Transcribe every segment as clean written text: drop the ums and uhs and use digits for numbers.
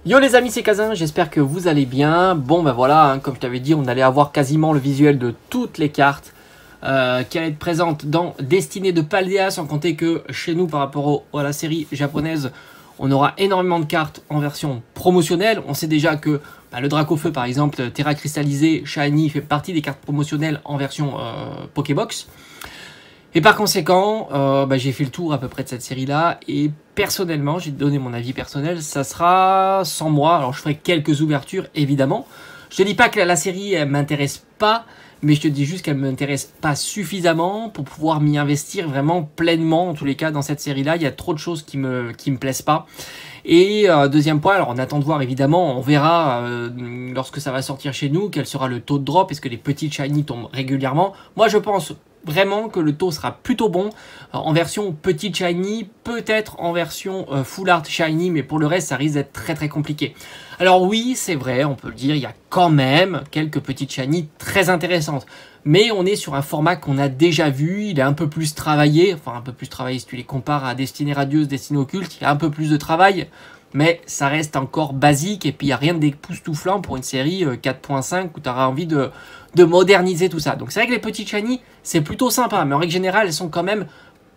Yo les amis, c'est Kazin, j'espère que vous allez bien. Bon ben voilà, hein, comme je t'avais dit, on allait avoir quasiment le visuel de toutes les cartes qui allaient être présentes dans Destinée de Paldea, sans compter que chez nous par rapport à la série japonaise, on aura énormément de cartes en version promotionnelle. On sait déjà que le Dracofeu par exemple, Terra Cristallisé, Shiny fait partie des cartes promotionnelles en version Pokébox. Et par conséquent, j'ai fait le tour à peu près de cette série-là, et personnellement, j'ai donné mon avis personnel, ça sera sans moi. Alors je ferai quelques ouvertures, évidemment. Je te dis pas que la série, elle m'intéresse pas, mais je te dis juste qu'elle m'intéresse pas suffisamment pour pouvoir m'y investir vraiment pleinement. En tous les cas, dans cette série-là, il y a trop de choses qui me plaisent pas. Et deuxième point, alors on attend de voir évidemment, on verra lorsque ça va sortir chez nous, quel sera le taux de drop, est-ce que les petites shiny tombent régulièrement. Moi je pense vraiment que le taux sera plutôt bon en version petite shiny, peut-être en version full art shiny, mais pour le reste ça risque d'être très compliqué. Alors oui, c'est vrai, on peut le dire, il y a quand même quelques petites shiny très intéressantes, mais on est sur un format qu'on a déjà vu, il est un peu plus travaillé, enfin un peu plus travaillé si tu les compares à Destinée Radieuse, Destinée Occulte, il y a un peu plus de travail, mais ça reste encore basique, et puis il n'y a rien d'époustouflant pour une série 4.5 où tu auras envie de moderniser tout ça. Donc c'est vrai que les petites shiny, c'est plutôt sympa, mais en règle générale, elles sont quand même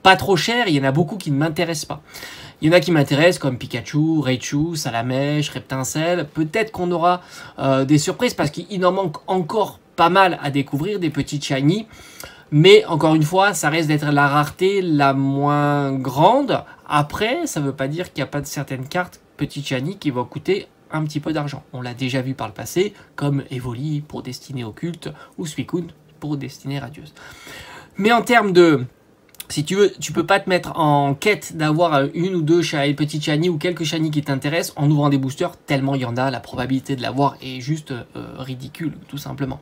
pas trop chères, il y en a beaucoup qui ne m'intéressent pas. Il y en a qui m'intéressent comme Pikachu, Raichu, Salamèche, Reptincelle. Peut-être qu'on aura des surprises parce qu'il en manque encore pas mal à découvrir, des petites shiny. Mais encore une fois, ça reste d'être la rareté la moins grande. Après, ça ne veut pas dire qu'il n'y a pas de certaines cartes petites shiny qui vont coûter un petit peu d'argent. On l'a déjà vu par le passé, comme Evoli pour Destinée Occulte ou Suicune pour Destinée Radieuse. Mais en termes de... Si tu veux, tu peux pas te mettre en quête d'avoir une ou deux petites shiny ou quelques shiny qui t'intéressent en ouvrant des boosters, tellement il y en a, la probabilité de l'avoir est juste ridicule, tout simplement.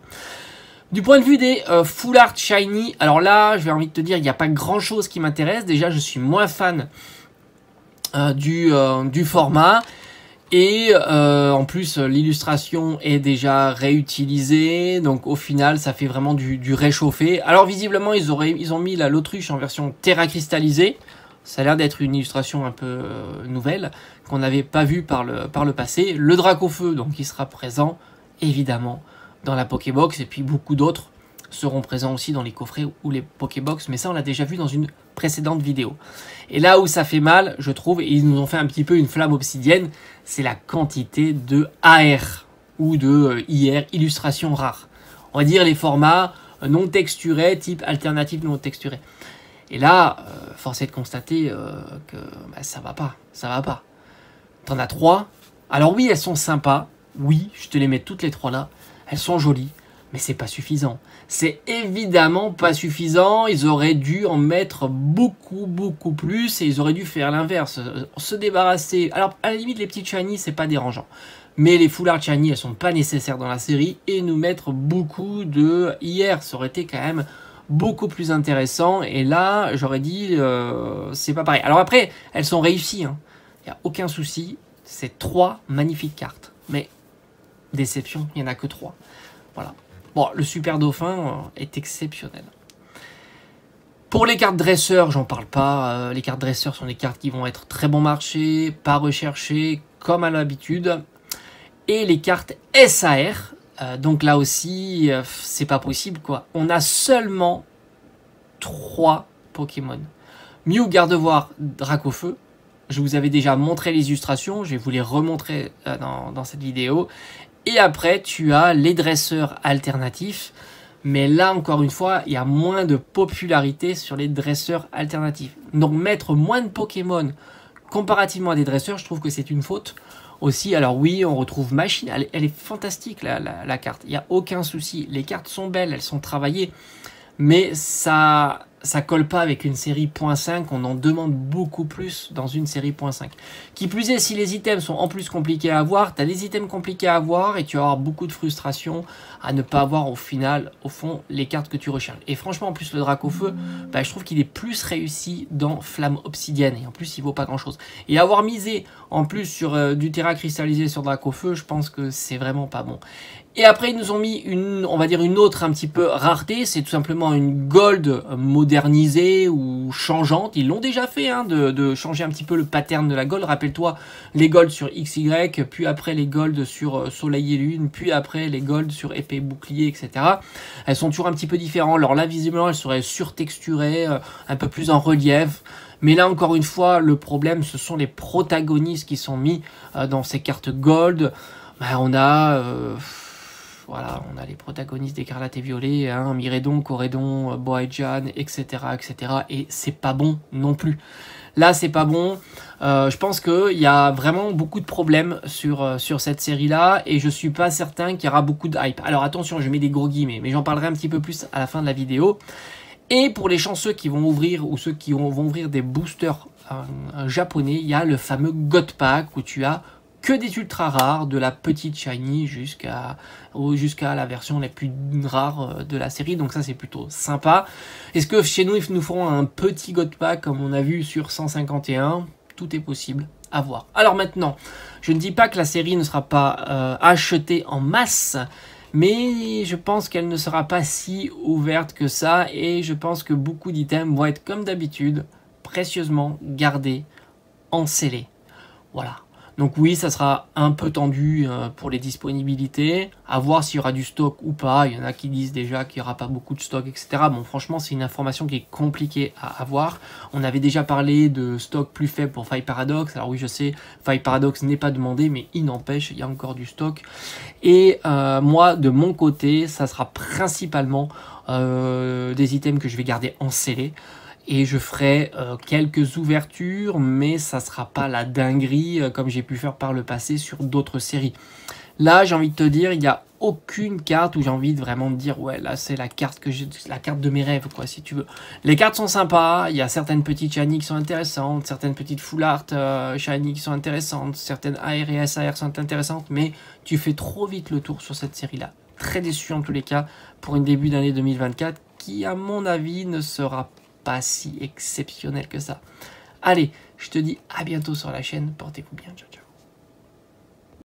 Du point de vue des full art shiny, alors là, je vais envie de te dire, il n'y a pas grand chose qui m'intéresse. Déjà, je suis moins fan du format. Et en plus, l'illustration est déjà réutilisée, donc au final, ça fait vraiment du réchauffé. Alors visiblement, ils ont mis l'autruche en version Terra Cristallisée. Ça a l'air d'être une illustration un peu nouvelle, qu'on n'avait pas vue par le passé. Le Dracofeu, donc, qui sera présent, évidemment, dans la Pokébox, et puis beaucoup d'autres seront présents aussi dans les coffrets ou les Pokébox, mais ça, on l'a déjà vu dans une précédente vidéo. Et là où ça fait mal, je trouve, et ils nous ont fait un petit peu une flamme obsidienne, c'est la quantité de AR ou de IR, illustration rare. On va dire les formats non texturés, type alternatif non texturé. Et là, force est de constater que ça va pas, ça va pas. T'en as 3. Alors oui, elles sont sympas. Oui, je te les mets toutes les 3 là. Elles sont jolies. Mais c'est pas suffisant. C'est évidemment pas suffisant. Ils auraient dû en mettre beaucoup plus. Et ils auraient dû faire l'inverse. Se débarrasser. Alors, à la limite, les petites shiny, c'est pas dérangeant. Mais les full art shiny, elles sont pas nécessaires dans la série. Et nous mettre beaucoup de IR, ça aurait été quand même beaucoup plus intéressant. Et là, j'aurais dit, c'est pas pareil. Alors après, elles sont réussies. Hein. Il n'y a aucun souci. C'est 3 magnifiques cartes. Mais, déception, il n'y en a que 3. Voilà. Bon, le Super Dauphin est exceptionnel. Pour les cartes dresseurs, j'en parle pas. Les cartes dresseurs sont des cartes qui vont être très bon marché, pas recherchées, comme à l'habitude. Et les cartes SAR, donc là aussi, c'est pas possible, quoi. On a seulement 3 Pokémon. Mew, Gardevoir, Dracofeu. Je vous avais déjà montré les illustrations, je vais vous les remontrer dans cette vidéo. Et après, tu as les dresseurs alternatifs. Mais là, encore une fois, il y a moins de popularité sur les dresseurs alternatifs. Donc, mettre moins de Pokémon comparativement à des dresseurs, je trouve que c'est une faute. Aussi, alors oui, on retrouve Machine. Elle est fantastique, la carte. Il n'y a aucun souci. Les cartes sont belles, elles sont travaillées. Mais ça colle pas avec une série .5, on en demande beaucoup plus dans une série .5. Qui plus est, si les items sont en plus compliqués à avoir, tu as des items compliqués à avoir et tu vas avoir beaucoup de frustration à ne pas avoir au final, au fond, les cartes que tu recherches. Et franchement, en plus, le Dracofeu, je trouve qu'il est plus réussi dans Flamme Obsidienne et en plus, il vaut pas grand chose. Et avoir misé en plus sur du Terra Cristallisé sur Dracofeu, je pense que c'est vraiment pas bon. Et après, ils nous ont mis on va dire une autre un petit peu rareté, c'est tout simplement une gold modernisée ou changeante. Ils l'ont déjà fait, hein, de changer un petit peu le pattern de la gold. Rappelle-toi, les golds sur XY, puis après les golds sur Soleil et Lune, puis après les golds sur épée, bouclier, etc. Elles sont toujours un petit peu différentes. Alors là, visiblement, elles seraient surtexturées, un peu plus en relief. Mais là, encore une fois, le problème, ce sont les protagonistes qui sont mis dans ces cartes gold. Ben, voilà, on a les protagonistes d'Écarlate et Violet, hein, Miredon, Corédon, Boajan, etc., etc. Et c'est pas bon non plus. Là, c'est pas bon. Je pense qu'il y a vraiment beaucoup de problèmes sur cette série-là et je suis pas certain qu'il y aura beaucoup de hype. Alors attention, je mets des gros guillemets, mais j'en parlerai un petit peu plus à la fin de la vidéo. Et pour les chanceux qui vont ouvrir ou ceux qui vont ouvrir des boosters japonais, il y a le fameux God Pack où tu as que des ultra rares, de la petite shiny jusqu'à la version la plus rare de la série. Donc ça, c'est plutôt sympa. Est-ce que chez nous, ils nous feront un petit God Pack comme on a vu sur 151? Tout est possible à voir. Alors maintenant, je ne dis pas que la série ne sera pas achetée en masse, mais je pense qu'elle ne sera pas si ouverte que ça. Et je pense que beaucoup d'items vont être, comme d'habitude, précieusement gardés en scellé. Voilà. Donc oui, ça sera un peu tendu pour les disponibilités, à voir s'il y aura du stock ou pas. Il y en a qui disent déjà qu'il n'y aura pas beaucoup de stock, etc. Bon, franchement, c'est une information qui est compliquée à avoir. On avait déjà parlé de stock plus faible pour Faille Paradox. Alors oui, je sais, Faille Paradox n'est pas demandé, mais il n'empêche, il y a encore du stock. Et moi, de mon côté, ça sera principalement des items que je vais garder en scellé. Et je ferai quelques ouvertures, mais ça sera pas la dinguerie comme j'ai pu faire par le passé sur d'autres séries. Là, j'ai envie de te dire, il n'y a aucune carte où j'ai envie de vraiment te dire, ouais, là, c'est la carte la carte de mes rêves, quoi, si tu veux. Les cartes sont sympas, il y a certaines petites shiny qui sont intéressantes, certaines petites full art shiny qui sont intéressantes, certaines AR et SAR sont intéressantes, mais tu fais trop vite le tour sur cette série-là. Très déçu en tous les cas pour une début d'année 2024 qui, à mon avis, ne sera pas si exceptionnel que ça. Allez, je te dis à bientôt sur la chaîne. Portez-vous bien. Ciao, ciao.